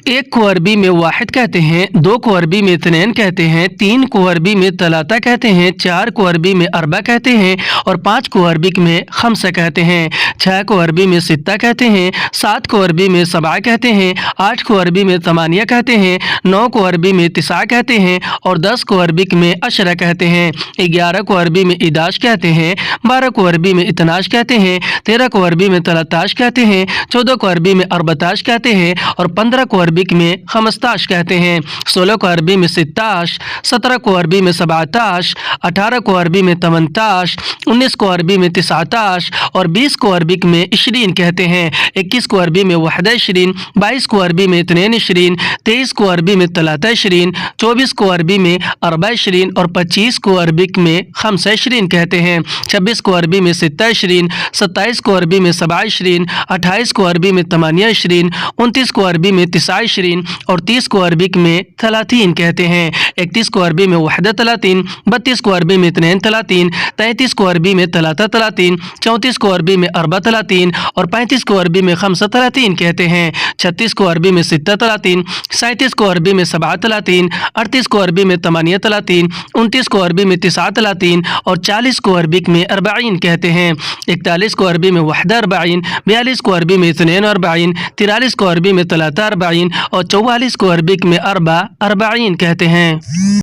एक को अरबी में वाहिद कहते हैं, दो को अरबी में इत्नैन कहते हैं, तीन को अरबी में तलाता कहते हैं, चार को अरबी में अरबा कहते हैं और पाँच को अरबी में खमसा कहते हैं, छः को अरबी में सित्ता कहते हैं, सात को अरबी में सबा कहते हैं, आठ को अरबी में तमानिया कहते हैं, नौ को अरबी में तिसा कहते हैं और 10 को अरबी में अशरा कहते हैं, 11 को अरबी में इदाश कहते हैं, 12 को अरबी में इतनाश कहते हैं, 13 को अरबी में तलाताश कहते हैं, 14 को अरबी में अरबताश कहते हैं और 15 को अरबी में खमस्ताश कहते हैं, 16 को अरबी में सित्ताश, 17 को अरबी में सबाताश, 18 को अरबी में तमनताश, 19 को अरबी में तिसाताश और 20 को अरबी में इशरीन कहते हैं, 21 को अरबी में वहदा इशरीन, 22 को अरबी में इत्नैन इशरीन, 23 को अरबी में तलाता इशरीन, 24 को अरबी में अरबा इशरीन और 25 को अरबी में खमसा इशरीन कहते हैं, 26 को अरबी में सित्ता इशरीन, 27 को अरबी में सबा इशरीन, 28 को अरबी में तमानिया इशरीन, 29 को अरबी में तिसा इशरीन और 30 को अरबी में तलातीन कहते हैं, 31 को अरबी में वहदा तलातीन, 32 को अरबी में इत्नैन तलातीन, 33 को अरबी में तलाता तलातीन, 34 को अरबी में अरबा तलातीन और 35 को अरबी में खमसा तलातीन कहते हैं, 36 को अरबी में सित्ता तलातीन, 37 को अरबी में सबा तलातीन, 38 को अरबी में तमानिया तलातीन, 29 को अरबी में तिसा तलातीन और 40 को अरबी में अरबाइन कहते हैं, 41 को अरबी में वहदा अरबाइन, 42 को अरबी में इत्नैन अरबाइन, 43 को अरबी में तलाता अरबाइन और 44 को अरबी में अरबा अरबाइन कहते हैं।